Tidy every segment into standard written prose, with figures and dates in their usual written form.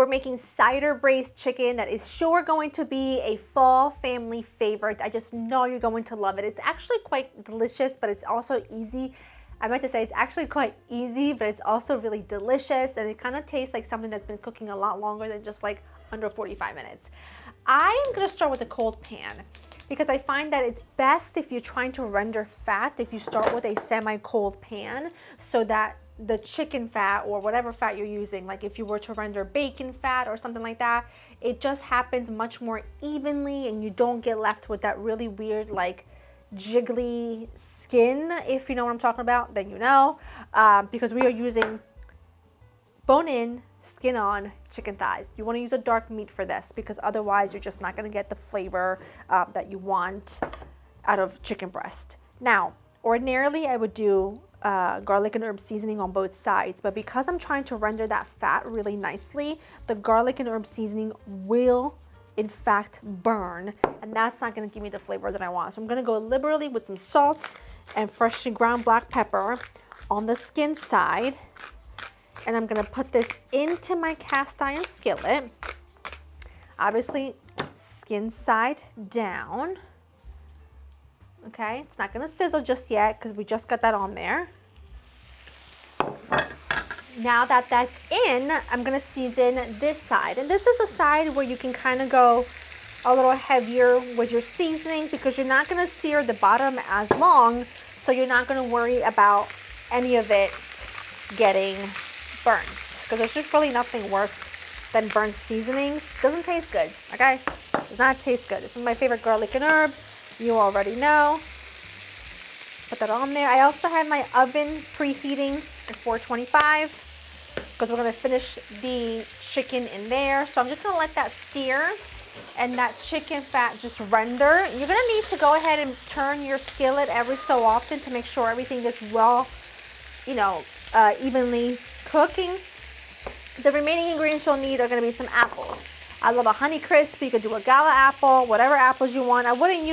We're making cider braised chicken that is sure going to be a fall family favorite. I just know you're going to love it. It's actually quite delicious, but it's also easy. I meant to say it's actually quite easy, but it's also really delicious, and it kind of tastes like something that's been cooking a lot longer than just like under 45 minutes. I am going to start with a cold pan because I find that it's best if you're trying to render fat if you start with a semi-cold pan, so that the chicken fat or whatever fat you're using, like if you were to render bacon fat or something like that, it just happens much more evenly and you don't get left with that really weird like jiggly skin. If you know what I'm talking about, then you know, because we are using bone-in, skin-on chicken thighs. You want to use a dark meat for this because otherwise you're just not going to get the flavor that you want out of chicken breast. Now, ordinarily I would do garlic and herb seasoning on both sides, but because I'm trying to render that fat really nicely, the garlic and herb seasoning will in fact burn, and that's not going to give me the flavor that I want. So I'm going to go liberally with some salt and freshly ground black pepper on the skin side, and I'm going to put this into my cast iron skillet. Obviously skin side down. Okay, it's not going to sizzle just yet because we just got that on there. Now that that's in, I'm going to season this side. And this is a side where you can kind of go a little heavier with your seasoning because you're not going to sear the bottom as long, so you're not going to worry about any of it getting burnt. Because there's just really nothing worse than burnt seasonings. Doesn't taste good, okay? Does not taste good. This is my favorite garlic and herb. You already know. Put that on there. I also have my oven preheating at 425 because we're going to finish the chicken in there. So I'm just going to let that sear and that chicken fat just render. You're going to need to go ahead and turn your skillet every so often to make sure everything is well, evenly cooking. The remaining ingredients you'll need are going to be some apples. I love a honey crisp. You could do a gala apple, whatever apples you want. I wouldn't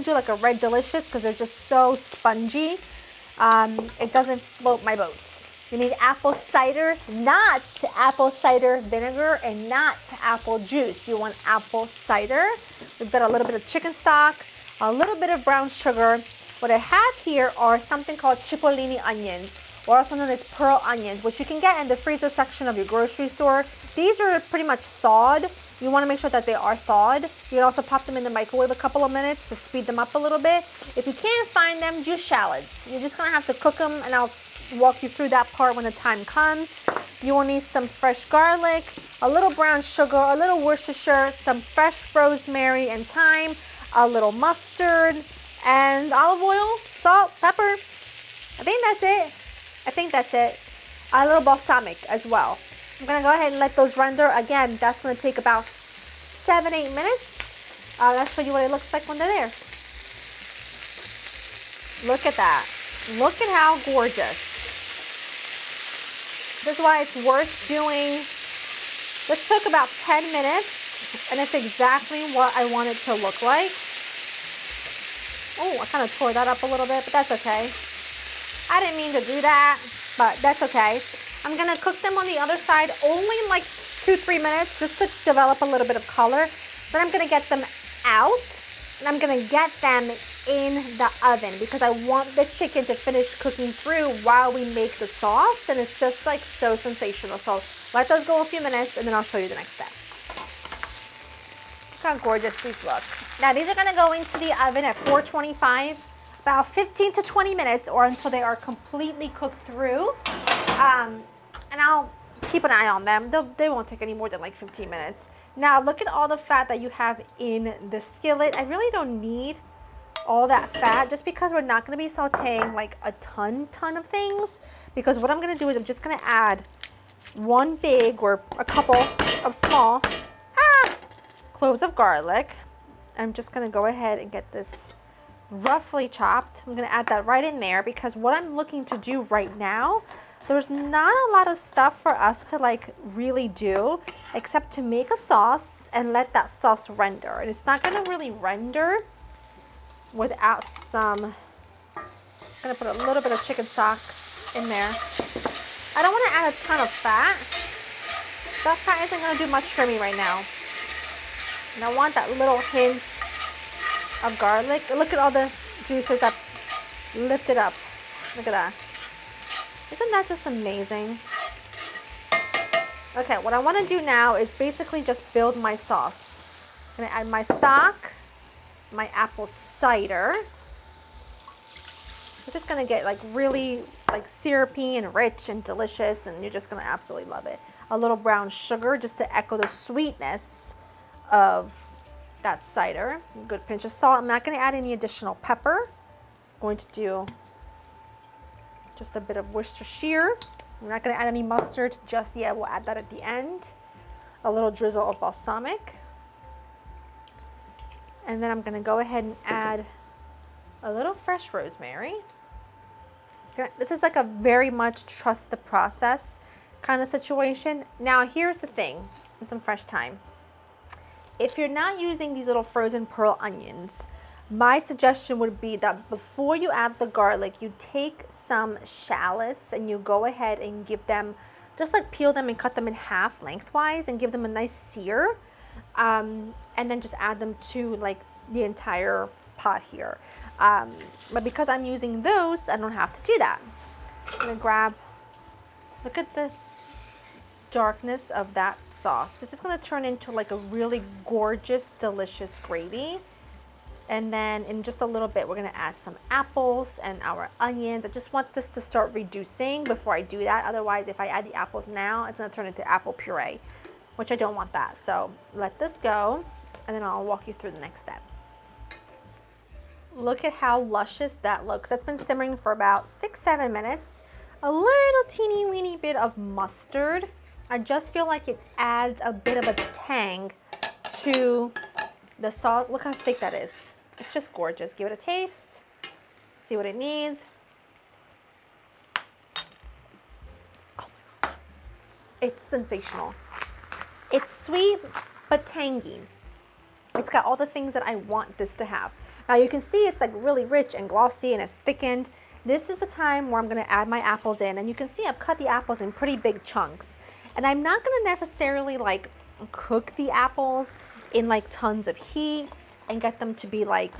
do like a red delicious because they're just so spongy. It doesn't float my boat. You need apple cider, not apple cider vinegar, and not apple juice. You want apple cider. We've got a little bit of chicken stock, a little bit of brown sugar. What I have here are something called Cipollini onions, or also known as pearl onions, which you can get in the freezer section of your grocery store. These are pretty much thawed. You want to make sure that they are thawed. You can also pop them in the microwave a couple of minutes to speed them up a little bit. If you can't find them, use shallots. You're just going to have to cook them, and I'll walk you through that part when the time comes. You will need some fresh garlic, a little brown sugar, a little Worcestershire, some fresh rosemary and thyme, a little mustard, and olive oil, salt, pepper. I think that's it. A little balsamic as well. I'm going to go ahead and let those render. Again, that's going to take about 7-8 minutes. I'll show you what it looks like when they're there. Look at that. Look at how gorgeous. This is why it's worth doing. This took about 10 minutes, and it's exactly what I want it to look like. Oh, I kind of tore that up a little bit, but that's okay. I didn't mean to do that, but that's okay. I'm going to cook them on the other side only like 2-3 minutes just to develop a little bit of color. Then I'm going to get them out, and I'm going to get them in the oven because I want the chicken to finish cooking through while we make the sauce, and it's just like so sensational. So let those go a few minutes, and then I'll show you the next step. Look how gorgeous these look. Now these are going to go into the oven at 425 about 15 to 20 minutes, or until they are completely cooked through. And I'll keep an eye on them. They won't take any more than like 15 minutes. Now look at all the fat that you have in the skillet. I really don't need all that fat just because we're not going to be sauteing like a ton of things. Because what I'm going to do is I'm just going to add one big or a couple of small cloves of garlic. I'm just going to go ahead and get this roughly chopped. I'm going to add that right in there because what I'm looking to do right now, there's not a lot of stuff for us to like really do except to make a sauce and let that sauce render. And it's not going to really render without some, I'm going to put a little bit of chicken stock in there. I don't want to add a ton of fat Stuffed crab isn't gonna do much for me right now. And I want that little hint of garlic. Look at all the juices that lifted up. Look at that. Isn't that just amazing? Okay, what I want to do now is basically just build my sauce. I'm going to add my stock, my apple cider. This is going to get like really like syrupy and rich and delicious, and you're just going to absolutely love it. A little brown sugar just to echo the sweetness of that cider. A good pinch of salt. I'm not going to add any additional pepper. I'm going to do just a bit of Worcestershire. I'm not going to add any mustard just yet. We'll add that at the end. A little drizzle of balsamic. And then I'm going to go ahead and add a little fresh rosemary. This is like a very much trust the process kind of situation. Now here's the thing, and some fresh thyme. If you're not using these little frozen pearl onions, my suggestion would be that before you add the garlic, you take some shallots and you go ahead and give them, just like peel them and cut them in half lengthwise and give them a nice sear. And then just add them to like the entire pot here. But because I'm using those, I don't have to do that. I'm gonna grab, look at the darkness of that sauce. This is gonna turn into like a really gorgeous, delicious gravy. And then in just a little bit, we're gonna add some apples and our onions. I just want this to start reducing before I do that. Otherwise, if I add the apples now, it's gonna turn into apple puree, which I don't want that. So let this go, and then I'll walk you through the next step. Look at how luscious that looks. That's been simmering for about 6-7 minutes. A little teeny weeny bit of mustard. I just feel like it adds a bit of a tang to the sauce. Look how thick that is. It's just gorgeous. Give it a taste. See what it needs. Oh my gosh. It's sensational. It's sweet, but tangy. It's got all the things that I want this to have. Now you can see it's like really rich and glossy and it's thickened. This is the time where I'm gonna add my apples in, and you can see I've cut the apples in pretty big chunks. And I'm not gonna necessarily like cook the apples in like tons of heat and get them to be like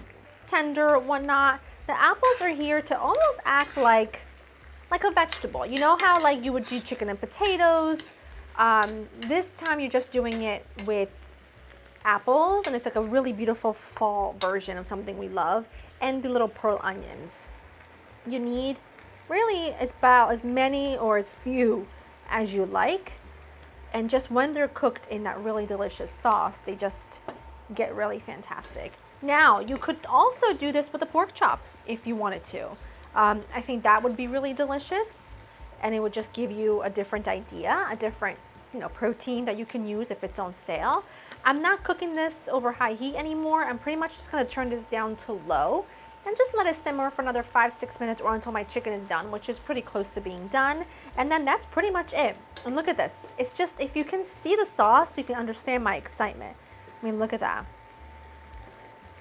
tender or whatnot. The apples are here to almost act like a vegetable. You know how like you would do chicken and potatoes? This time you're just doing it with apples, and it's like a really beautiful fall version of something we love. And the little pearl onions. You need really about as many or as few as you like. And just when they're cooked in that really delicious sauce, they just get really fantastic. Now, you could also do this with a pork chop if you wanted to. I think that would be really delicious, and it would just give you a different idea, a different, protein that you can use if it's on sale. I'm not cooking this over high heat anymore. I'm pretty much just gonna turn this down to low and just let it simmer for another 5-6 minutes or until my chicken is done, which is pretty close to being done. And then that's pretty much it. And look at this. It's just, if you can see the sauce, you can understand my excitement. I mean, look at that.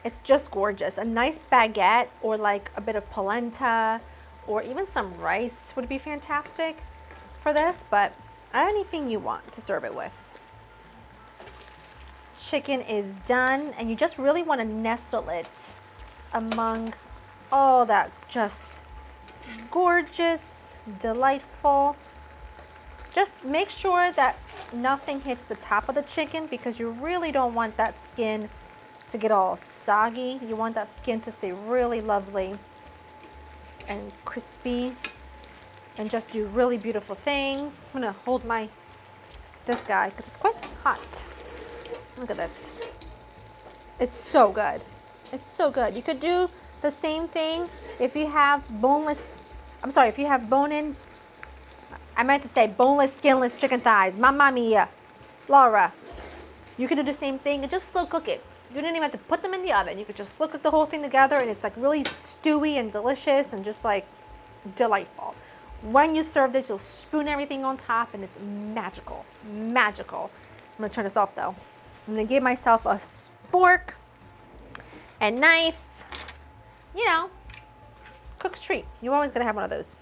It's just gorgeous. A nice baguette or like a bit of polenta or even some rice would be fantastic for this, but anything you want to serve it with. Chicken is done, and you just really want to nestle it among all that just gorgeous, delightful. Just make sure that nothing hits the top of the chicken, because you really don't want that skin to get all soggy. You want that skin to stay really lovely and crispy and just do really beautiful things. I'm gonna hold this guy because it's quite hot. Look at this. It's so good. It's so good. You could do the same thing if you have if you have bone-in, I meant to say boneless, skinless chicken thighs. Mamma mia. Laura. You could do the same thing and just slow cook it. You didn't even have to put them in the oven. You could just slow cook the whole thing together, and it's like really stewy and delicious and just like delightful. When you serve this, you'll spoon everything on top, and it's magical. Magical. I'm gonna turn this off though. I'm gonna give myself a fork and knife. Cook's treat. You're always gonna have one of those.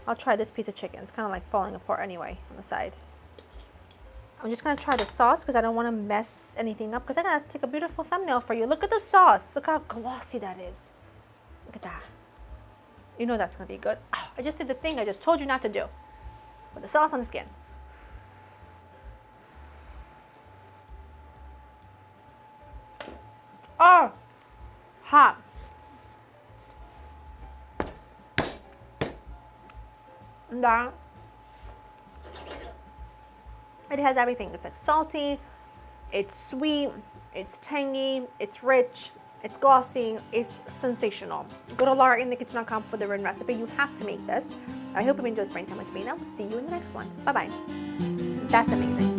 I'll try this piece of chicken. It's kind of like falling apart anyway on the side. I'm just gonna try the sauce because I don't want to mess anything up because I gotta take a beautiful thumbnail for you. Look at the sauce. Look how glossy that is. Look at that. You know that's gonna be good. Oh, I just did the thing I just told you not to do. Put the sauce on the skin. Oh, hot. And that. It has everything. It's like salty, it's sweet, it's tangy, it's rich, it's glossy, it's sensational. Go to laurainthekitchen.com for the written recipe. You have to make this. I hope you enjoy springtime with me, and I will see you in the next one. Bye-bye. That's amazing.